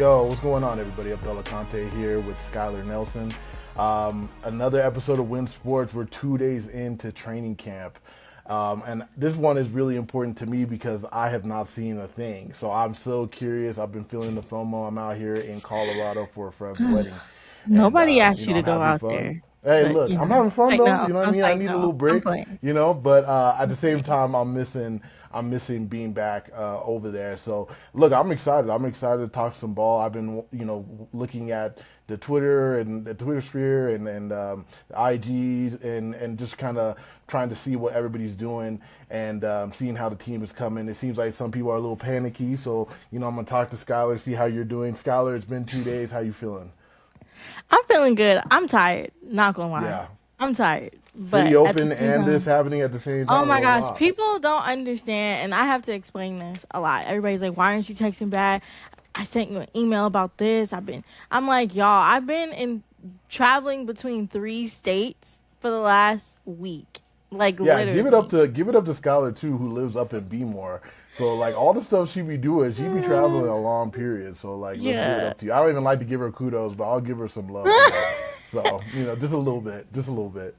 Yo, what's going on, everybody? Abdullah Konte here with Skylar Nelson. Another episode of Win Sports. We're 2 days into training camp. And this one is really important to me because I have not seen a thing. So I'm so curious. I've been feeling the FOMO. I'm out here in Colorado for a friend's wedding. And, Nobody asked you I'm to go having out fun. there, Hey, but look, I'm having it's fun like though. no. You know I what I was mean? I like need a no. little I'm break, playing. but at I'm the same playing. time, I'm missing being back over there. So look, I'm excited. I'm excited to talk some ball. I've been, looking at the Twitter and the Twitter sphere and the IGs and just kind of trying to see what everybody's doing and seeing how the team is coming. It seems like some people are a little panicky. So I'm gonna talk to Skylar, see how you're doing. Skylar, it's been 2 days. How you feeling? I'm feeling good. I'm tired. Not gonna lie, Yeah. I'm tired. City But at the Open same and this time, happening at the same oh time is my a gosh, lot. people don't understand, and I have to explain this a lot. Everybody's like, "Why aren't you texting back? I sent you an email about this." I'm like, y'all. I've been in traveling between 3 states for the last week, like Yeah, literally. give it up to Skylar too, who lives up in Bmore. So like all the stuff she be doing, she be traveling a long period. So like let's give it Yeah. up to you. I don't even like to give her kudos, but I'll give her some love today. So, just a little bit. Just a little bit.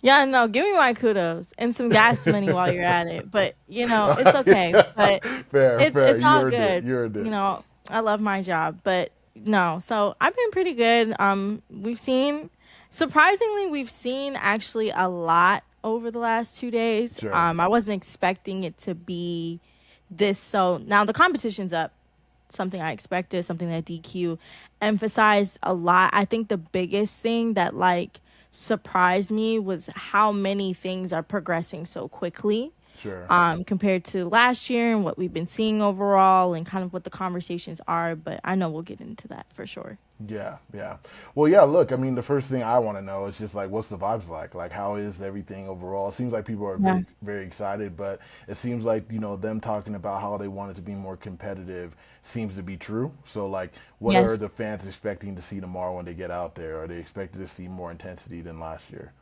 Yeah, no, give me my kudos and some gas money while you're at it. But it's okay. Yeah. But Fair, fair. it's You all earned it. good. You earned it. I love my job, but no. So I've been pretty good. We've seen actually a lot over the last 2 days. Sure. I wasn't expecting it to be this. So now the competition's up. Something I expected, something that DQ emphasized a lot. I think the biggest thing that like surprised me was how many things are progressing so quickly Sure. compared to last year and what we've been seeing overall and kind of what the conversations are. But I know we'll get into that for sure. Yeah, yeah. Well, yeah, look, I mean, the first thing I want to know is just like, what's the vibes like? Like, how is everything overall? It seems like people are Yeah. very, very excited, but it seems like, them talking about how they want it to be more competitive seems to be true. So, like, what are Yes. the fans expecting to see tomorrow when they get out there? Are they expected to see more intensity than last year?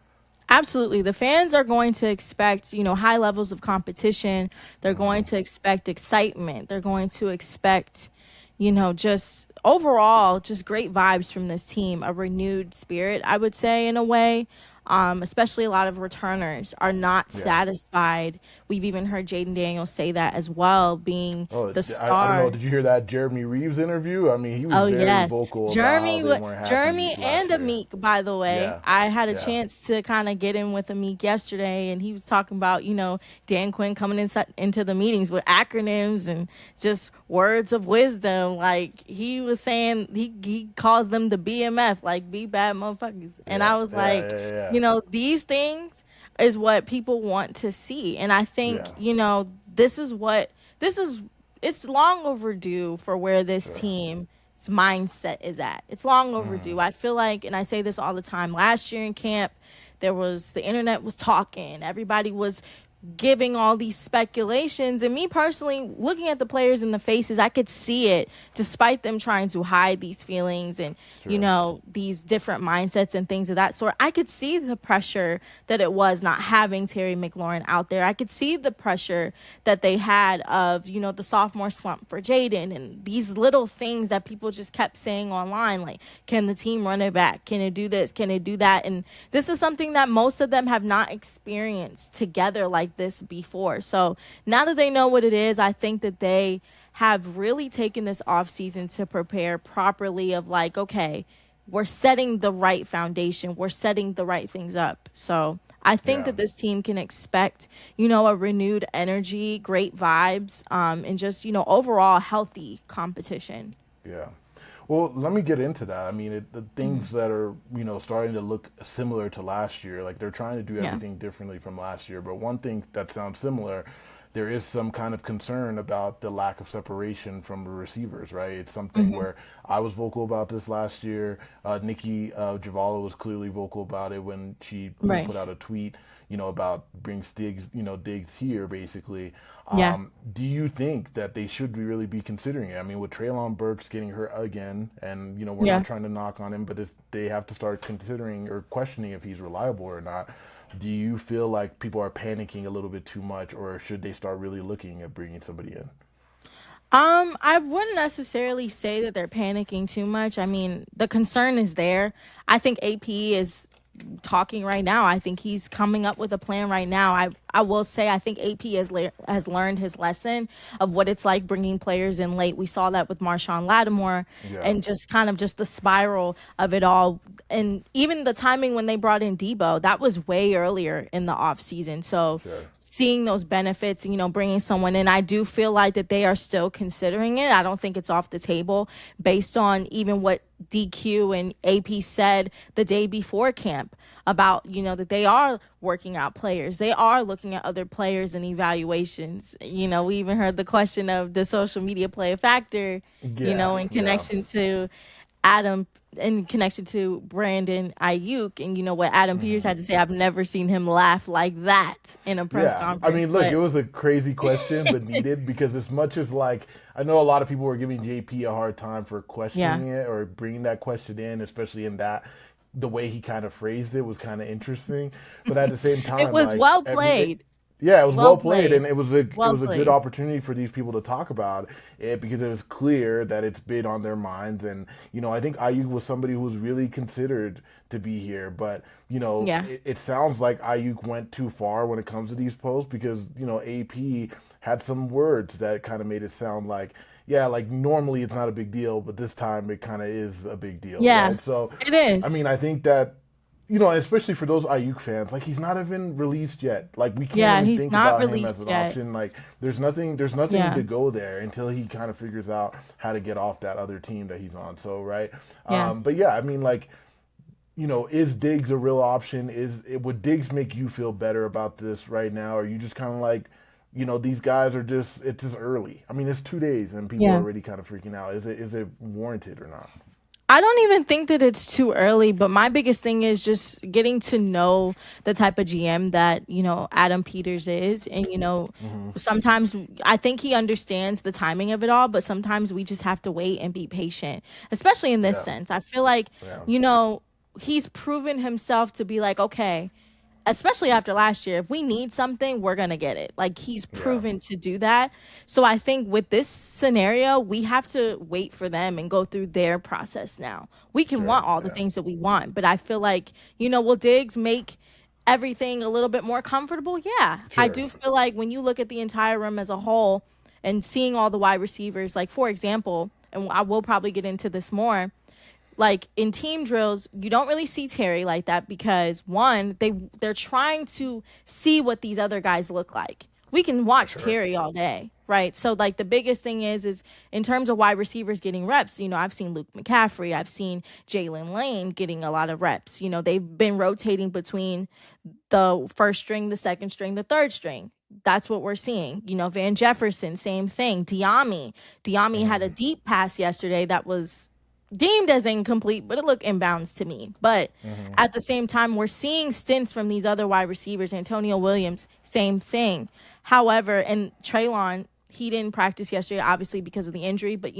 Absolutely. The fans are going to expect, high levels of competition. They're going Hmm. to expect excitement. They're going to expect, just overall, just great vibes from this team, a renewed spirit, I would say, in a way. Especially a lot of returners are not Yeah. satisfied. We've even heard Jaden Daniels say that as well, being Oh, the I don't know. star. Did you hear that Jeremy Reeves interview? I mean, he was Oh very yes, vocal about how they weren't happy Jeremy last and year. Amik. By the way, Yeah, I had a yeah. chance to kind of get in with Amik yesterday, and he was talking about Dan Quinn coming into the meetings with acronyms and just words of wisdom. Like he was saying, he calls them the BMF, like be bad motherfuckers. And Yeah, I was yeah, like, yeah, yeah. these things is what people want to see, and I think Yeah, this is what this is it's long overdue for where this sure. team's mindset is at. It's long overdue. Mm, I feel like, and I say this all the time, last year in camp, the internet was talking, everybody was giving all these speculations. And me personally, looking at the players in the faces, I could see it despite them trying to hide these feelings and, sure. these different mindsets and things of that sort. I could see the pressure that it was not having Terry McLaurin out there. I could see the pressure that they had of, the sophomore slump for Jaden and these little things that people just kept saying online, like, can the team run it back? Can it do this? Can it do that? And this is something that most of them have not experienced together like this before. So now that they know what it is, I think that they have really taken this off season to prepare properly of like, okay, we're setting the right foundation. We're setting the right things up. So I think Yeah, that this team can expect, a renewed energy, great vibes, and just, overall healthy competition. yeah. Well, let me get into that. I mean, the Mhm. things that are, starting to look similar to last year, like they're trying to do Yeah. everything differently from last year. But one thing that sounds similar, there is some kind of concern about the lack of separation from the receivers, right? It's something Hmm. where I was vocal about this last year. Nikki Javala was clearly vocal about it when she, Right. put out a tweet, about bring Stiggs, Diggs here, basically. Yeah. Do you think that they should really be considering it? I mean, with Traylon Burks getting hurt again, and we're not Yeah. trying to knock on him, but they have to start considering or questioning if he's reliable or not. Do you feel like people are panicking a little bit too much, or should they start really looking at bringing somebody in? I wouldn't necessarily say that they're panicking too much. I mean, the concern is there. I think AP is talking right now. I think he's coming up with a plan right now. I will say I think AP has learned his lesson of what it's like bringing players in late. We saw that with Marshawn Lattimore Yeah, and just kind of just the spiral of it all. And even the timing when they brought in Debo, that was way earlier in the off season. So sure. seeing those benefits, bringing someone in, I do feel like that they are still considering it. I don't think it's off the table based on even what DQ and AP said the day before camp about, that they are working out players. They are looking at other players and evaluations. We even heard the question of the social media play a factor, Yeah, in yeah. connection to Adam in connection to Brandon Ayuk, and what Adam Peters had to say. I've never seen him laugh like that in a press Yeah, I conference. mean, look, it But was a crazy question, but needed because as much as like I know a lot of people were giving JP a hard time for yeah, questioning it or bringing that question in, especially in that the way he kind of phrased it was kind of interesting. But at the same it time, was like well I mean, played, yeah, it was well well played, played, and it well was a good played. opportunity for these people to talk about it because it was clear that it's been on their minds, and I think Ayuk was somebody who was really considered to be here, but Yeah, it sounds like Ayuk went too far when it comes to these posts because AP had some words that kind of made it sound like yeah, like normally it's not a big deal, but this time it kind of is a big deal, yeah, right? So, it I is. mean, I think that especially for those Ayuk fans, like he's not even released yet. Like we can't Yeah, even he's think not about him as released an yet. option. Like there's nothing Yeah, to go there until he kind of figures out how to get off that other team that he's on. So right, yeah. but yeah, I mean like is Diggs a real option? Would Diggs make you feel better about this right now? Or are you just kind of like, these guys are just it's just early. I mean, it's 2 days and people are Yeah. already kind of freaking out. Is it warranted or not? I don't even think that it's too early, but my biggest thing is just getting to know the type of GM that, Adam Peters is. And, Hmm. sometimes I think he understands the timing of it all, but sometimes we just have to wait and be patient, especially in this Yeah, sense. I feel like, yeah, he's proven himself to be like, okay, especially after last year, if we need something, we're going to get it. Like he's yeah. proven to do that. So I think with this scenario, we have to wait for them and go through their process now. We can Sure, want all the yeah, things that we want, but I feel like, will Diggs make everything a little bit more comfortable? Yeah. I sure, do feel like when you look at the entire room as a whole and seeing all the wide receivers, like for example, and I will probably get into this more, like in team drills, you don't really see Terry like that because one, they're trying to see what these other guys look like. We can watch sure. Terry all day, right? So like the biggest thing is in terms of wide receivers getting reps, I've seen Luke McCaffrey, I've seen Jalen Lane getting a lot of reps. They've been rotating between the first string, the second string, the third string. That's what we're seeing. Van Jefferson, same thing. Diami had a Hmm. deep pass yesterday that was deemed as incomplete, but it looked inbounds to me. But Hmm. at the same time, we're seeing stints from these other wide receivers. Antonio Williams, same thing. However, and Traylon, he didn't practice yesterday, obviously because of the injury. But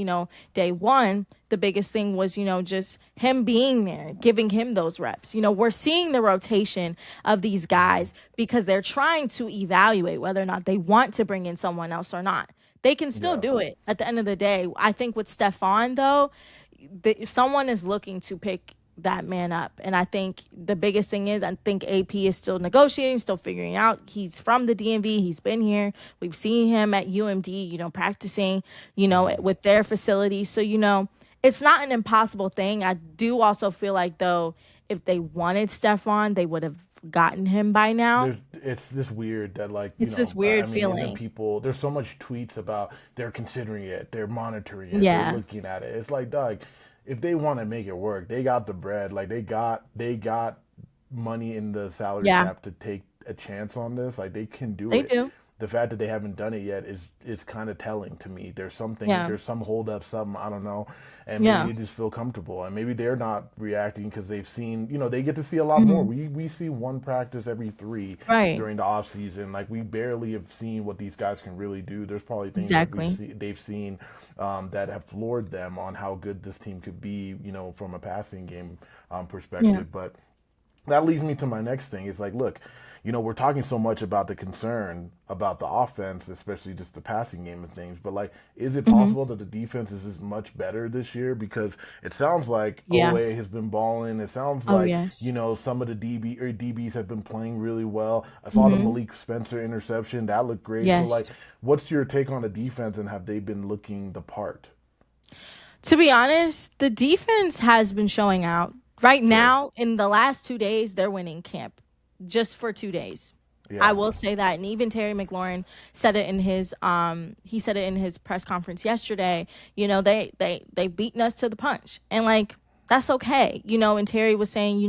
day one, the biggest thing was just him being there, giving him those reps. We're seeing the rotation of these Hmm. guys because they're trying to evaluate whether or not they want to bring in someone else or not. They can still Yeah, do it at the end of the day. I think with Stefan, though, someone is looking to pick that man up. And I think the biggest thing is I think AP is still negotiating, still figuring out. He's from the DMV. He's been here. We've seen him at UMD, practicing, hmm, with their facilities. So, it's not an impossible thing. I do also feel like though, if they wanted Stefan, they would have gotten him by now. it's just weird that like It's this I weird mean, and then feeling. people there's so much tweets about they're considering it, they're monitoring it, they're Yeah. looking at it. It's like, dog, if they want to make it work, they got the bread, like they got money in the salary Yeah. cap to take a chance on this, like they can do They it. do. The fact that they haven't done it yet is kind of telling to me. Yeah. There's some hold up, something I don't know, and maybe Yeah. they just feel comfortable, and maybe they're not reacting because they've seen, they get to see a lot more. Hmm. We see one practice every three Right. during the off season. Like we barely have seen what these guys can really do. There's probably things that Exactly. they've seen that have floored them on how good this team could be, from a passing game Yeah. perspective, but. that leads me to my next thing. It's like, look, we're talking so much about the concern about the offense, especially just the passing game and things. But like, is it Hmm. possible that the defense is much better this year? Because it sounds like Yeah. OA has been balling. It sounds Oh, like yes. some of the DBs have been playing really well. I saw the Hmm. Malik Spencer interception. That looked great. So like, Yes. what's your take on the defense, and have they been looking the part? To be honest, the defense has been showing out. Right Good. now, in the last 2 days, they're winning camp just for 2 days. I Yeah. will say that. And even Terry McLaurin said it in his he said it in his press conference yesterday. They've beaten us to the punch. And like that's okay. And Terry was saying,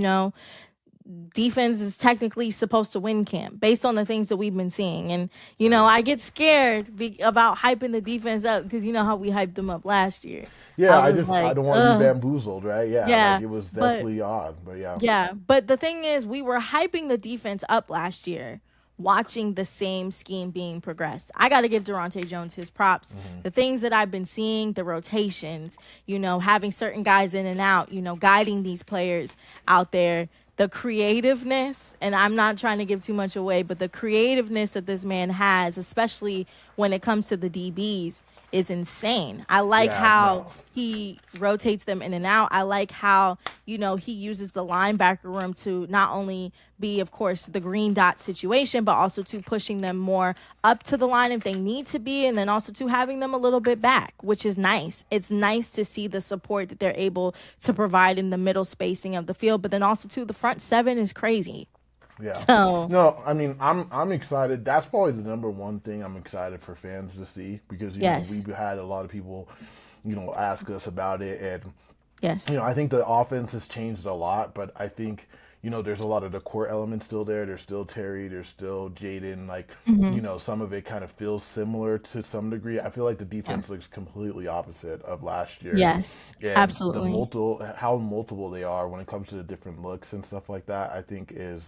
defense is technically supposed to win camp based on the things that we've been seeing. And, Same. I get scared about hyping the defense up because you know how we hyped them up last year. Yeah, I I was just I like, don't want to be ugh. bamboozled, right? Yeah, like Yeah. it was But definitely odd, but yeah. yeah. But the thing is, we were hyping the defense up last year, watching the same scheme being progressed. I got to give Durante Jones his props. Hmm. The things that I've been seeing, the rotations, having certain guys in and out, guiding these players out there, the creativeness, and I'm not trying to give too much away, but the creativeness that this man has, especially when it comes to the DBs, is insane. I like Yeah, how no. he rotates them in and out. I like how, he uses the linebacker room to not only be, of course, the green dot situation, but also to pushing them more up to the line if they need to be, and then also to having them a little bit back, which is nice. It's nice to see the support that they're able to provide in the middle spacing of the field, but then also to the front seven is crazy. Yeah. So, No, I mean, I'm excited. That's probably the number one thing I'm excited for fans to see, because yes, we've had a lot of people ask us about it, and yes, I think the offense has changed a lot, but I think, there's a lot of the core elements still there. There's still Terry, there's still Jaden. Like, hmm, some of it kind of feels similar to some degree. I feel like the yeah, defense looks completely opposite of last year. yes, And absolutely, how multiple they are when it comes to the different looks and stuff like that, I think is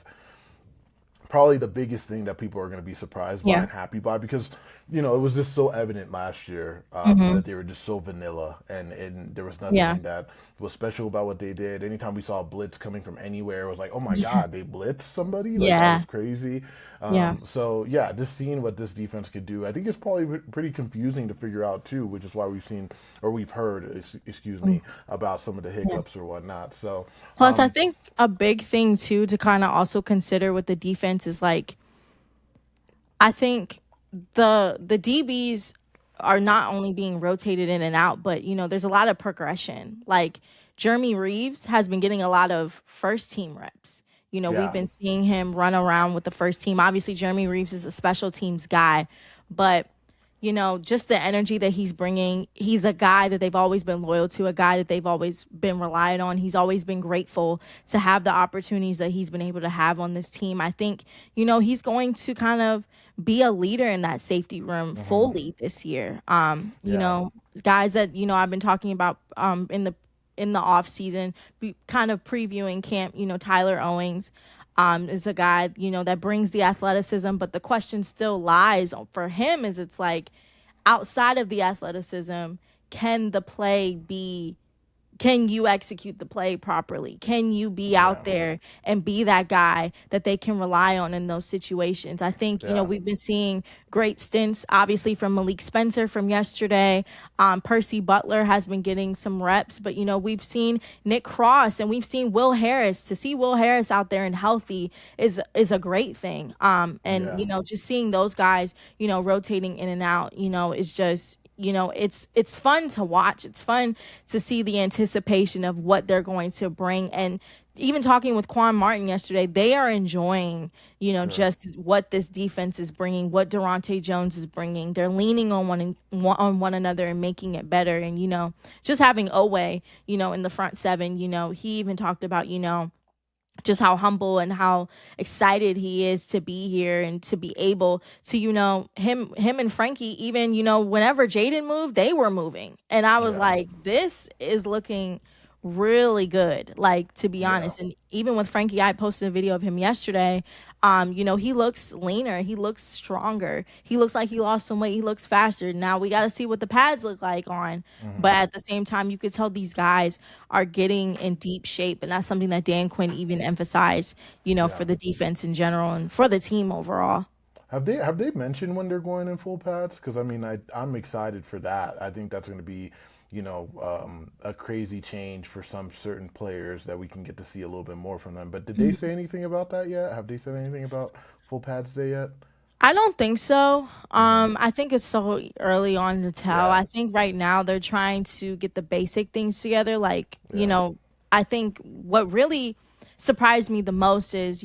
probably the biggest thing that people are going to be surprised by yeah, and happy by, because it was just so evident last year, hmm, that they were just so vanilla, and there was yeah, nothing that was special about what they did. Anytime we saw a blitz coming from anywhere, it was like, oh my yeah, god, they blitzed somebody. Like, that was yeah, crazy. yeah. So yeah, just seeing what this defense could do, I think it's probably pretty confusing to figure out too, which is why we've heard, excuse me, about some of the Yeah. hiccups or whatnot. So Plus, I think a big thing too to kind of also consider with the defense is like I think the DBs are not only being rotated in and out, but there's a lot of progression. Like Jeremy Reeves has been getting a lot of first team reps. We've yeah. been seeing him run around with the first team. Obviously, Jeremy Reeves is a special teams guy, but just the energy that he's bringing. He's a guy that they've always been loyal to, a guy that they've always been reliant on. He's always been grateful to have the opportunities that he's been able to have on this team. I think, he's going to kind of be a leader in that safety room Hmm. fully this year. Yeah. Guys that, I've been talking about in the off season, kind of previewing camp, Tyler Owings is a guy, that brings the athleticism, but the question still lies for him is it's like outside of the athleticism, can the play be can you execute the play properly? Can you be out Yeah. there and be that guy that they can rely on in those situations? I think, Yeah. we've been seeing great stints, obviously, from Malik Spencer from yesterday. Percy Butler has been getting some reps, but, we've seen Nick Cross and we've seen Will Harris. To see Will Harris out there and healthy is a great thing. And, Yeah. just seeing those guys, rotating in and out, is just it's fun to watch. It's fun to see the anticipation of what they're going to bring. And even talking with Quan Martin yesterday, they are enjoying, Good. just what this defense is bringing, what Durante Jones is bringing. They're leaning on one another and making it better. And just having Owe, in the front seven, he even talked about, just how humble and how excited he is to be here and to be able to him and Frankie, even whenever Jaden moved, they were moving, and I was Yeah. like, this is looking really good, like, to be Yeah. honest. And even with Frankie, I posted a video of him yesterday. He looks leaner, he looks stronger, he looks like he lost some weight, he looks faster. Now we got to see what the pads look like on, Hmm. but at the same time, you could tell these guys are getting in deep shape, and that's something that Dan Quinn even emphasized, Yeah. for the defense in general and for the team overall. Have they mentioned when they're going in full pads? Because I mean, I'm excited for that. I think that's going to be, a crazy change for some certain players that we can get to see a little bit more from them. But did they say anything about that yet? Have they said anything about full pads day yet? I don't think so. Hmm. I think it's so early on to tell. Yeah. I think right now they're trying to get the basic things together. Like, Yeah. I think what really surprised me the most is,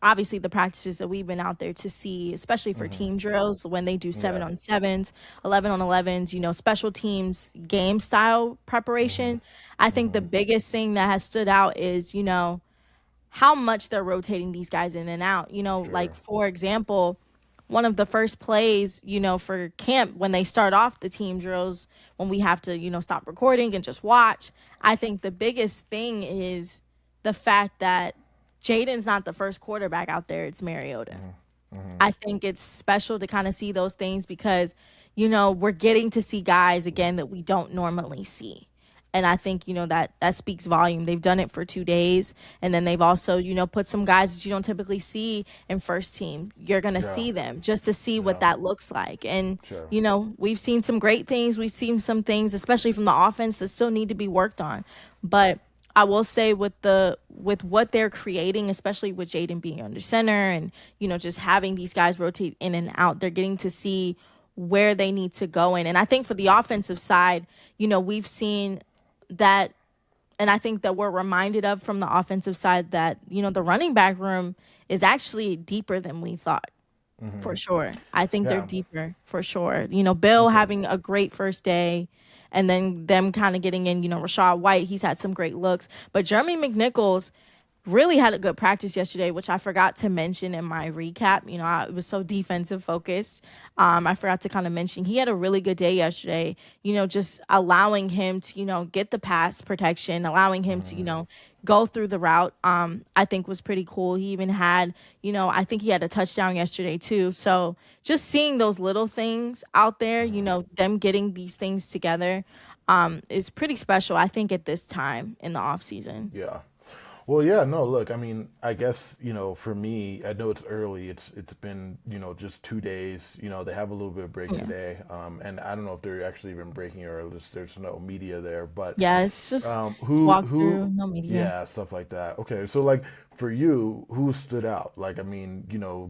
obviously the practices that we've been out there to see, especially for Hmm. team drills when they do seven Yeah. on sevens, 11 on 11s, special teams game style Hmm. preparation. I think the Hmm. biggest thing that has stood out is, how much they're rotating these guys in and out. Like, Sure. for example, one of the first plays, for camp when they start off the team drills, when we have to, stop recording and just watch, I think the biggest thing is the fact that Jaden's not the first quarterback out there, it's Mariota. Hmm. Hmm. I think it's special to kind of see those things because, we're getting to see guys again that we don't normally see. And I think, that speaks volume. They've done it for 2 days. And then they've also, put some guys that you don't typically see in first team. You're going to Yeah. see them just to see what Yeah. that looks like. And, Sure. we've seen some great things. We've seen some things, especially from the offense, that still need to be worked on. But I will say with what they're creating, especially with Jaden being under center and, just having these guys rotate in and out, they're getting to see where they need to go in. And I think for the offensive side, we've seen that, and I think that we're reminded of from the offensive side that, the running back room is actually deeper than we thought. Hmm. For sure. I think they're Yeah. deeper for sure. Bill Okay. having a great first day, and then them kind of getting in, Rashad White, he's had some great looks. But Jeremy McNichols really had a good practice yesterday, which I forgot to mention in my recap. It was so defensive focused. I forgot to kind of mention he had a really good day yesterday, just allowing him to, get the pass protection, allowing him to, Hmm. go through the route, I think was pretty cool. He even had, I think he had a touchdown yesterday too. So just seeing those little things out there, Hmm. them getting these things together, is pretty special, I think, at this time in the off season. Yeah. Well, yeah, no, look, I mean, I guess, for me, I know it's early. It's been, just 2 days. They have a little bit of break Yeah. today. And I don't know if they're actually even breaking or there's no media there, but Yeah, it's just it's who walk through, who no media. yeah, stuff like that. Okay, so like for you, who stood out? Like, I mean,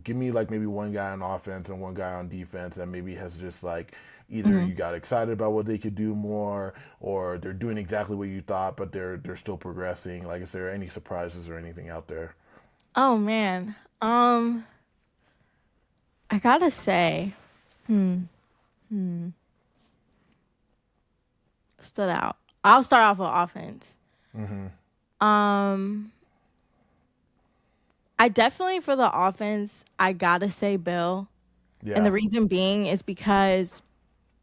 give me like maybe one guy on offense and one guy on defense that maybe has just like either Hmm. you got excited about what they could do more or they're doing exactly what you thought, but they're still progressing. Like, is there any surprises or anything out there? Oh man, I gotta say, hmm, hmm, stood out. I'll start off with offense. Hmm. Um, I definitely for the offense, I gotta say Bill, and Yeah. the reason being is because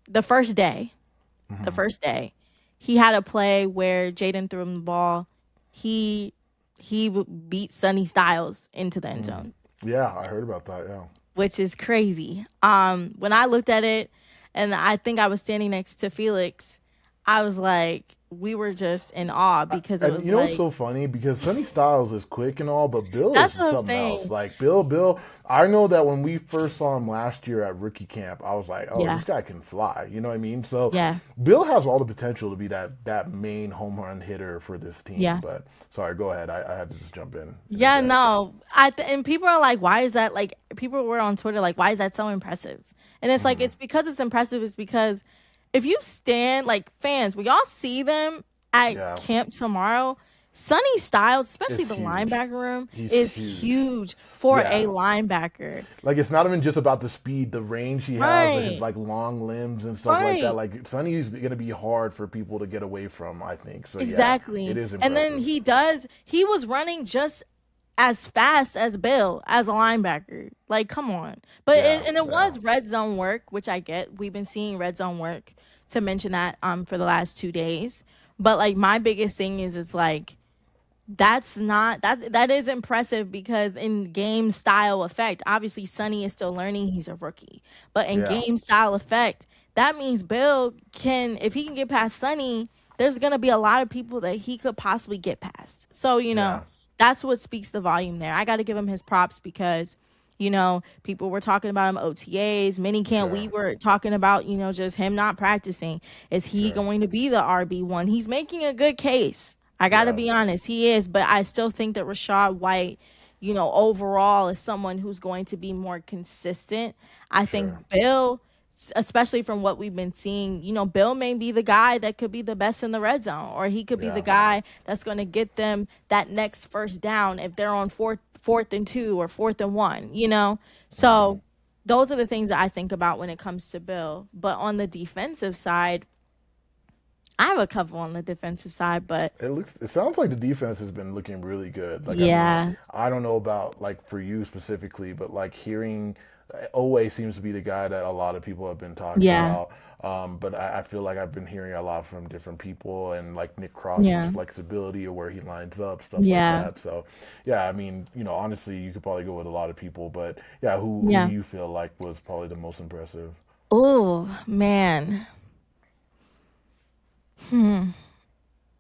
the first day, the Hmm. first day, he had a play where Jaden threw him the ball. He beat Sonny Styles into the end Mm. zone, Yeah, I heard about that. Yeah. which is crazy. When I looked at it, and I think I was standing next to Felix, I was like, we were just in awe because it And was you know what's like, so funny? Because Sonny Styles is quick and all, but Bill is that's what I'm something else. saying. Like Bill, I know that when we first saw him last year at rookie camp, I was like, oh, Yeah, this guy can fly. You know what I mean? So yeah, Bill has all the potential to be that main home run hitter for this team. yeah. But sorry, go ahead. I had to just jump in and Yeah, interject. no. And people are like, why is that, like, people were on Twitter like, why is that so impressive? And it's like, Hmm. it's because it's impressive, is because if you stand, like, fans, we all see them at Yeah, camp tomorrow. Sonny Styles, especially it's the huge. linebacker room, He's is huge. huge for a Yeah. linebacker. Like it's not even just about the speed, the range he has, with his Right, like long limbs and stuff like that. right. Like Sonny's gonna be hard for people to get away from, I think. So yeah, it Exactly. is And then impressive. he was running just as fast as Bill as a linebacker. Like, come on. But Yeah, it yeah. was red zone work, which I get. We've been seeing red zone work, to mention that, for the last 2 days. But like my biggest thing is it's like that's not that is impressive because in game style effect, obviously Sonny is still learning, he's a rookie. But in Yeah, game style effect, that means Bill can if he can get past Sonny, there's gonna be a lot of people that he could possibly get past. So, yeah, that's what speaks the volume there. I gotta give him his props because people were talking about him OTAs, mini camp. We sure, were talking about, just him not practicing. Is he sure, going to be the RB1? He's making a good case. I got to yeah, be honest, he is, but I still think that Rashad White, overall is someone who's going to be more consistent. I sure, think Bill, especially from what we've been seeing, Bill may be the guy that could be the best in the red zone, or he could be the yeah, guy that's going to get them that next first down if they're on fourth and two or fourth and one, hmm. So those are the things that I think about when it comes to Bill. But on the defensive side, I have a couple on the defensive side, but It sounds like the defense has been looking really good. Like, I mean, yeah, I don't know about like for you specifically, but like hearing Owe seems to be the guy that a lot of people have been talking yeah, about. But I feel like I've been hearing a lot from different people and like Nick Cross's yeah, flexibility or where he lines up, stuff like yeah, that. So, yeah, I mean, honestly, you could probably go with a lot of people, but yeah, who do yeah. you feel like was probably the most impressive? Oh man,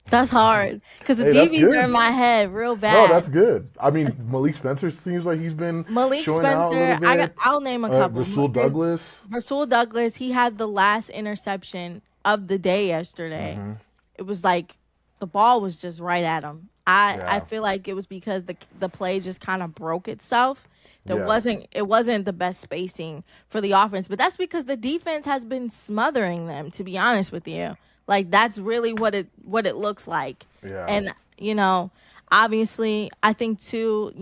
that's hard because the Hey, that's DBs are good. in my head real No, bad. that's good. I mean, Es- Malik Spencer seems like he's been Malik showing out a little Spencer, bit. I'll name a couple. Rasul There's Douglas. Rasul Douglas. He had the last interception of the day yesterday. Hmm. It was like the ball was just right at him. I Yeah, feel like it was because the play just kind of broke itself. yeah. It wasn't the best spacing for the offense, but that's because the defense has been smothering them, to be honest with you. Like that's really what it looks like. Yeah. And obviously I think too,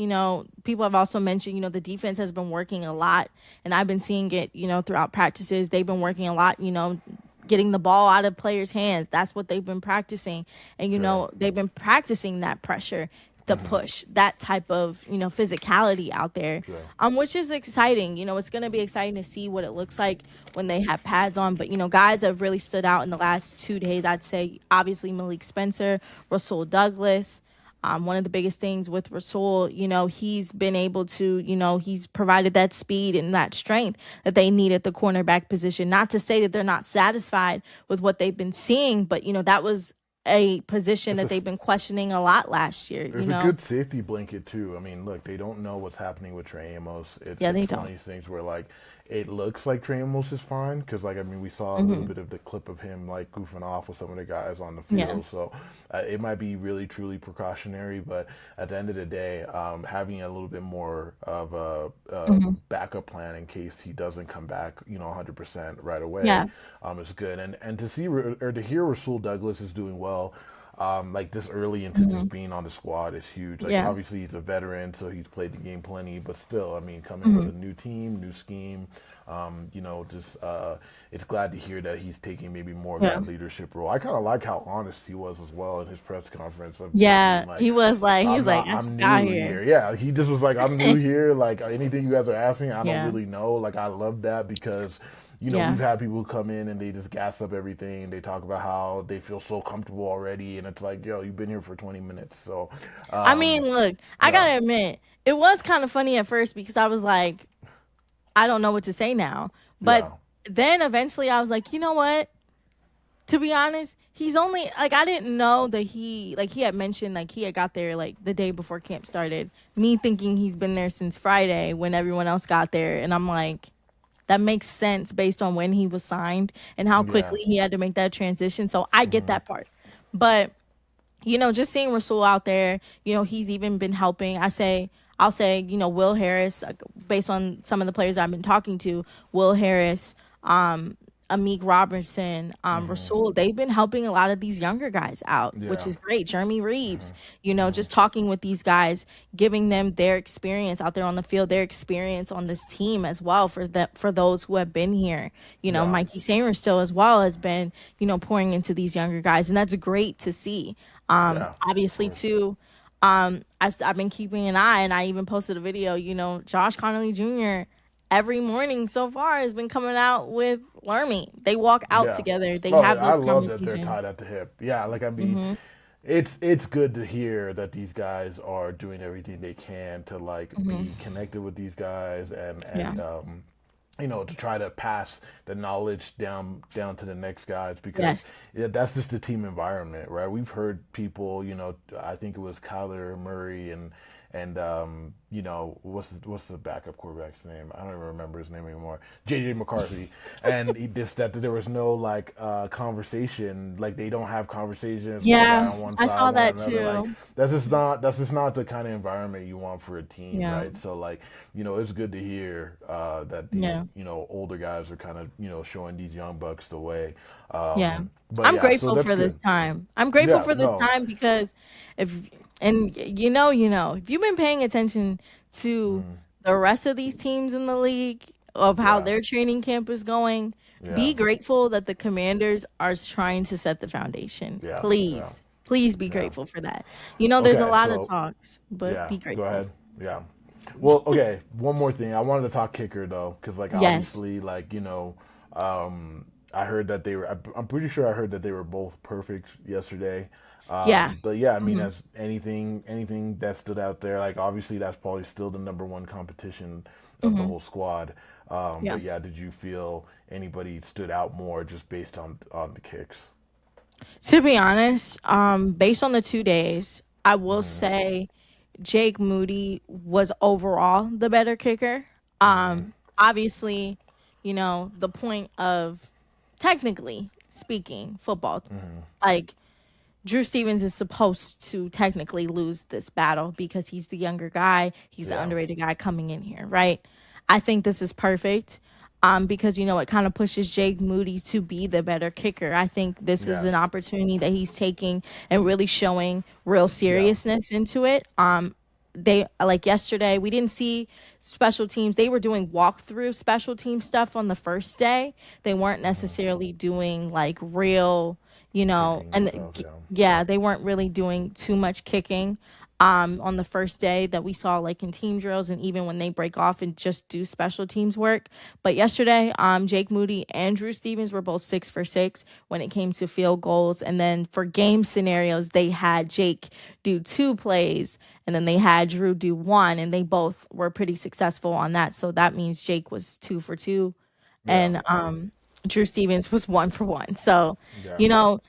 people have also mentioned, the defense has been working a lot and I've been seeing it, throughout practices. They've been working a lot, getting the ball out of players' hands. That's what they've been practicing. And Sure. they've been practicing that pressure, the Hmm. push, that type of, physicality out there. Sure. Which is exciting. It's gonna be exciting to see what it looks like when they have pads on. But guys have really stood out in the last 2 days. I'd say obviously Malik Spencer, Rasul Douglas. One of the biggest things with Rasul, he's been able to, he's provided that speed and that strength that they need at the cornerback position. Not to say that they're not satisfied with what they've been seeing, but, that was a position It's a that they've been questioning a lot last year, There's a good safety blanket too. I mean, look, they don't know what's happening with Trey Amos. Yeah, they It's one of don't. these things where like it looks like Trey Amos is fine because like I mean we saw a little Hmm. bit of the clip of him like goofing off with some of the guys on the Yeah. field. So it might be really truly precautionary, but at the end of the day, having a little bit more of a Hmm. backup plan in case he doesn't come back, 100% right away, Yeah. is good. And to see or to hear Rasul Douglas is doing well like this early into Hmm. just being on the squad is huge. Like Yeah. obviously he's a veteran, so he's played the game plenty, but still, I mean, coming with Hmm. a new team, new scheme, just it's glad to hear that he's taking maybe more of Yeah. that leadership role. I kind of like how honest he was as well in his press conference of just being Yeah. like, He was like, I I'm just got new here. here. Yeah, he just was like, I'm new here. Like anything you guys are asking, I don't Yeah. really know. Like I love that because Yeah. we've had people who come in and they just gas up everything. They talk about how they feel so comfortable already, and it's like, yo, you've been here for 20 minutes. So, I mean, um, look, I yeah, gotta admit, it was kind of funny at first because I was like, I don't know what to say now. But yeah, then eventually I was like, you know what? To be honest, he's only like I didn't know that he had mentioned like he had got there like the day before camp started. Me thinking he's been there since Friday when everyone else got there, and I'm like, that makes sense based on when he was signed and how yeah, quickly he had to make that transition. So I get hmm, that part. But just seeing Rasul out there, he's even been helping. I'll say, Will Harris, like, based on some of the players I've been talking to, Will Harris, Amik Robertson, hmm, Rasul, they've been helping a lot of these younger guys out, which yeah, is great. Jeremy Reeves, hmm, hmm, just talking with these guys, giving them their experience out there on the field, their experience on this team as well for those who have been here. yeah, Mikey Samer still as well has been, pouring into these younger guys, and that's great to see. yeah, of Obviously course, too, I've been keeping an eye, and I even posted a video. Josh Connolly Jr. every morning so far has been coming out with learn me. They walk out Yeah. together. They Oh, have I those love that they're conversations. tied at the hip. Yeah, like I mean, it's good to hear that these guys are doing everything they can to like be connected with these guys Yeah. and to try to pass the knowledge down to the next guys because Yes. that's just the team environment, right? We've heard people, I think it was Kyler Murray and what's the backup quarterback's name? I don't even remember his name anymore. JJ McCarthy, and he just that there was no like conversation, like they don't have conversations, one guy Yeah. on one I side, saw one on that another. Like too. that's just not the kind of environment you want for a team, Yeah. right? So like it's good to hear that these Yeah. older guys are kind of showing these young bucks the way. Yeah. But I'm yeah, so grateful that's for this good. time. I'm grateful Yeah, for this no. time because if if you've been paying attention to the rest of these teams in the league of how Yeah, their training camp is going, yeah, be grateful that the Commanders are trying to set the foundation. yeah, yeah, Please. Please be yeah. grateful for that. There's a Okay, lot of so talks, but yeah, be go grateful. ahead. Yeah. Well, okay. One more thing. I wanted to talk kicker though, because like Yes. obviously, I heard that they were. I'm pretty sure I heard that they were both perfect yesterday. Yeah. But yeah, I mean, hmm as anything that stood out there, like obviously that's probably still the number one competition of the hmm whole squad. Yeah. But yeah, did you feel anybody stood out more just based on the kicks? To be honest, based on the 2 days, I will say Jake Moody was overall the better kicker. Obviously, the point of technically speaking, football, like Drew Stevens is supposed to technically lose this battle because he's the younger guy, he's the Yeah, underrated guy coming in here, right? I think this is perfect. Because it kind of pushes Jake Moody to be the better kicker. I think this is yeah, an opportunity that he's taking and really showing real yeah, seriousness into it. They like yesterday, we didn't see special teams. They were doing walkthrough special team stuff on the first day. They weren't necessarily doing like real, kicking and stuff. Yeah, yeah, they weren't really doing too much kicking on the first day that we saw like in team drills and even when they break off and just do special teams work. But yesterday, Jake Moody and Drew Stevens were both 6 for 6 when it came to field goals. And then for game scenarios, they had Jake do 2 plays and then they had Drew do one, and they both were pretty successful on that. So that means Jake was 2 for 2 yeah, and Drew Stevens was 1 for 1. So, yeah,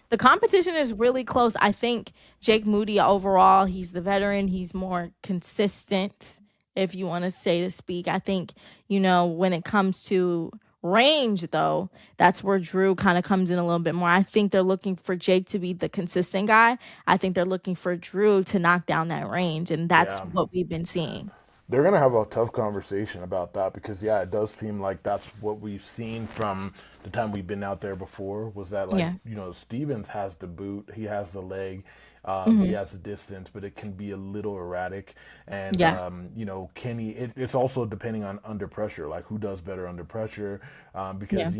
the competition is really close. I think Jake Moody overall, he's the veteran, he's more consistent, if you want to say to speak. I think, when it comes to range though, that's where Drew kind of comes in a little bit more. I think they're looking for Jake to be the consistent guy. I think they're looking for Drew to knock down that range, and that's yeah. what we've been seeing. They're gonna have a tough conversation about that because yeah, it does seem like that's what we've seen from the time we've been out there before. Was that like Yeah. Stevens has the boot, he has the leg, he hmm has the distance, but it can be a little erratic. And Yeah. Kenny, it's also depending on under pressure, like who does better under pressure, Yeah. because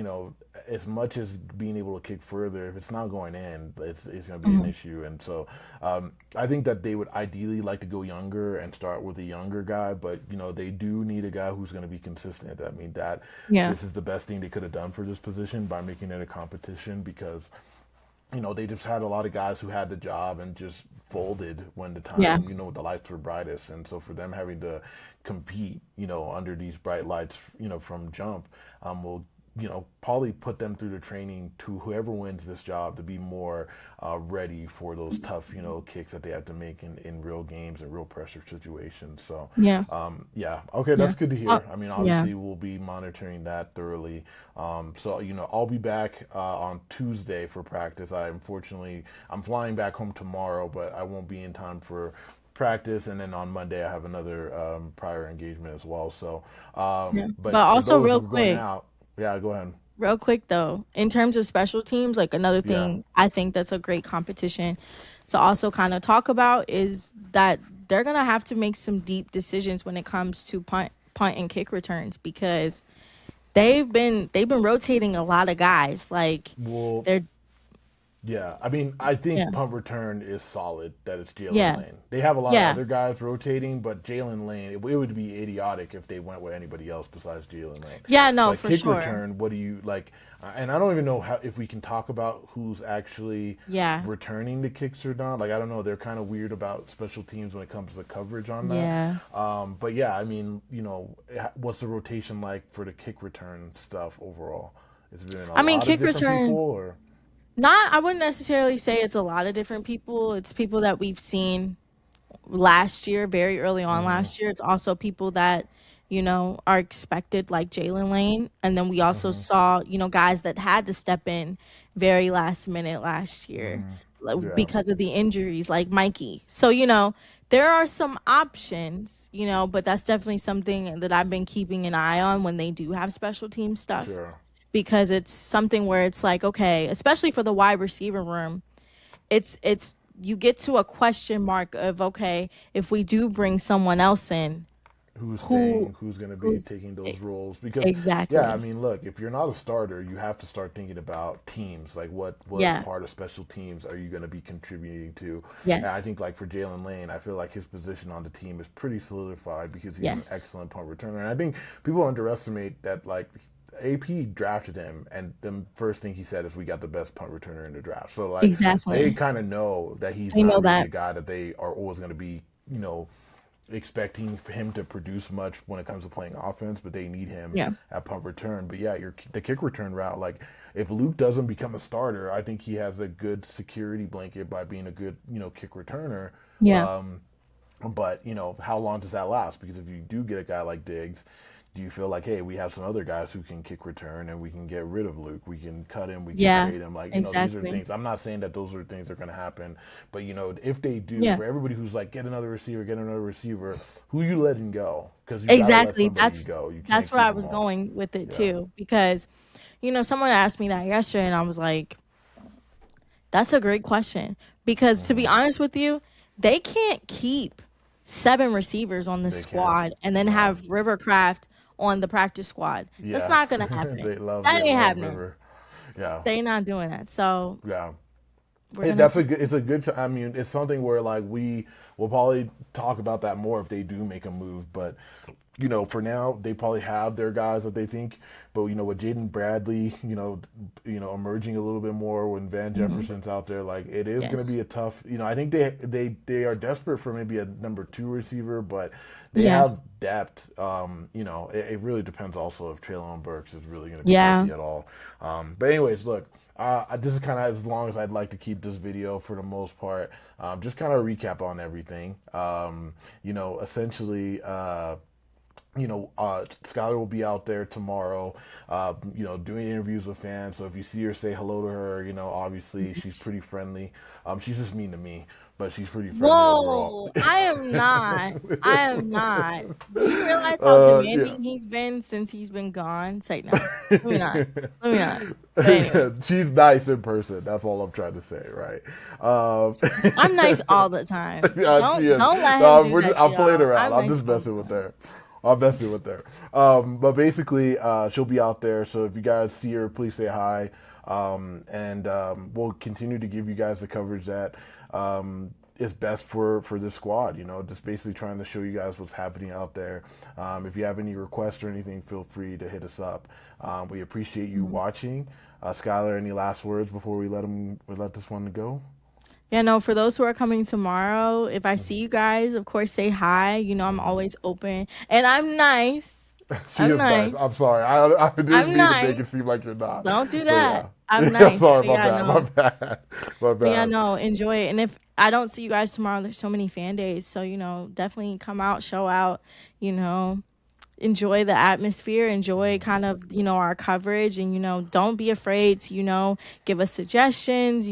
as much as being able to kick further, if it's not going in, it's going to be an hmm issue. And so I think that they would ideally like to go younger and start with a younger guy, but they do need a guy who's going to be consistent. I mean that Yeah. this is the best thing they could have done for this position by making it a competition because they just had a lot of guys who had the job and just folded when the Yeah. time, the lights were brightest. And so for them having to compete, under these bright lights, from jump, will, probably put them through the training to whoever wins this job to be more ready for those tough, kicks that they have to make in real games and real pressure situations. So, Yeah. yeah, okay, Yeah. that's good to Oh, hear. I mean, yeah. obviously, we'll be monitoring that thoroughly. So, I'll be back on Tuesday for practice. I'm flying back home tomorrow, but I won't be in time for practice, and then on Monday I have another prior engagement as well. So, Yeah. But but for also those who are going quick, out, yeah, go ahead. real quick though, in terms of special teams, like another Yeah, thing I think that's a great competition to also kind of talk about is that they're gonna have to make some deep decisions when it comes to punt and kick returns because they've been rotating a lot of guys. Like well, they're Yeah, I mean, I Yeah. think punt return is solid that it's Jalen Yeah. Lane. They have a lot of Yeah. other guys rotating, but Jalen Lane, it would be idiotic if they went with anybody else besides Jalen Lane. Yeah, no, But for kick sure. return, what do you like? And I don't even know how if we can talk about who's actually Yeah. returning the kicks or not. Like, I don't know. They're kind of weird about special teams when it comes to coverage on that. Yeah. But yeah, I mean, what's the rotation like for the kick return stuff overall? It's been a I mean, lot of kick different people, return, or not, I wouldn't necessarily say it's a lot of different people. It's people that we've seen last year, very early on hmm last year. It's also people that, are expected, like Jalen Lane. And then we also hmm saw, guys that had to step in very last minute last year hmm yeah. because of the injuries, like Mikey. So, there are some options, but that's definitely something that I've been keeping an eye on when they do have special team stuff, Sure. because it's something where it's like, okay, especially for the wide receiver room, it's you get to a question mark of, okay, if we do bring someone else in, Who's who staying? Who's going to be who's taking e- those roles? Because yeah, I exactly. mean, look, if you're not a starter, you have to start thinking about teams. Like, what Yeah. part of special teams are you going to be contributing to? And I Yes. think like for Jalen Lane, I feel like his position on the team is pretty solidified because he's an Yes. excellent punt returner. And I think people underestimate that. Like, AP drafted him, and the first thing he said is, "We got the best punt returner in the draft." So like, they Exactly. kind of know that he's I know not really that. a guy that they are always going to be, expecting for him to produce much when it comes to playing offense, but they need him Yeah. at punt return. But yeah, the kick return route, like if Luke doesn't become a starter, I think he has a good security blanket by being a good, kick returner. Yeah. Um, but how long does that last? Because if you do get a guy like Diggs, do you feel like, hey, we have some other guys who can kick return and we can get rid of Luke? We can cut him, we can Yeah. trade him. Like, these are Exactly. things. I'm not saying that those are things that are going to happen, but if they do, Yeah. for everybody who's like, get another receiver, who you letting go? Because you got to let Exactly. somebody That's go. You can't that's where keep I them was all. going with it Yeah. too, because someone asked me that yesterday, and I was like, that's a great question, because to be hmm honest with you, they can't keep 7 receivers on the They can't. squad and then No. have Rivercraft on the practice squad. That's Yeah. not gonna happen. they love That they ain't love happening. River. Yeah. They not doing that. So Yeah. we're gonna have to see. It's a good. I mean, it's something where like we will probably talk about that more if they do make a move. But for now, they probably have their guys that they think. But with Jaden Bradley, emerging a little bit more when Van Mhm. Jefferson's out there, like it is going to Yes. be a tough. I think they are desperate for maybe a number two receiver, but they Yeah. have depth. It really depends also if Traylon Burks is really going to be Yeah. healthy at all. But anyways, look. This is kind of as long as I'd like to keep this video for the most part. Just kind of recap on everything. Essentially, Skylar will be out there tomorrow, doing interviews with fans. So if you see her, say hello to her. Obviously she's Yes. pretty friendly. She's just mean to me, but she's pretty friendly overall. Whoa, I am not. I am not. Do you realize how Yeah. demanding he's been since he's been gone? Say no. Let me not. Let me not. But anyways, She's nice in person. That's all I'm trying to say, right? Um, I'm nice all the time. yeah, she is. Don't let him do that to I'm playing y'all. around. I'm I'm nice just all the messing with time. her. I'm messing with her. But basically, she'll be out there. So if you guys see her, please say hi. And we'll continue to give you guys the coverage that is best for this squad. Just basically trying to show you guys what's happening out there. If you have any requests or anything, feel free to hit us up. We appreciate you Mhm. watching. Skylar, any last words before we let this one go? Yeah, no, for those who are coming tomorrow, if I see you guys, of course, say hi. I'm hmm always open. And I'm nice. She I'm is nice. I'm nice. sorry. I didn't I'm mean to make it nice. seem like you're not. Don't do But that. yeah. I'm Yeah, nice. sorry, But my yeah, bad. My no. bad. My But yeah, bad. no, enjoy it. And if I don't see you guys tomorrow, there's so many fan days. So, definitely come out, show out, you know, enjoy the atmosphere, enjoy kind of, our coverage, and, don't be afraid to, give us suggestions,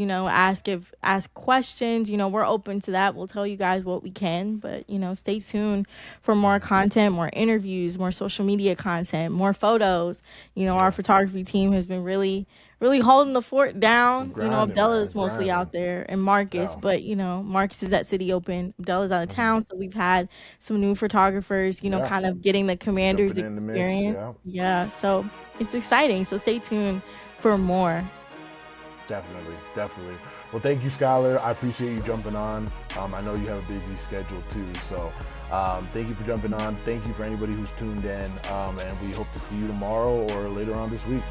ask questions. We're open to that. We'll tell you guys what we can, but, stay tuned for more content, more interviews, more social media content, more photos. Our Yeah. photography team has been really really holding the fort down. Grinding, Abdullah man. is mostly Grinding. out there, and Marcus, Yeah. but Marcus is at City Open. Abdullah's out of hmm town, so we've had some new photographers, Yeah. kind of getting the Commanders Jumping in the mix. experience. Yeah. Yeah, so it's exciting. So stay tuned for more. Definitely, definitely. Well, thank you, Skylar. I appreciate you jumping on. I know you have a busy schedule too, so thank you for jumping on. Thank you for anybody who's tuned in, and we hope to see you tomorrow or later on this week.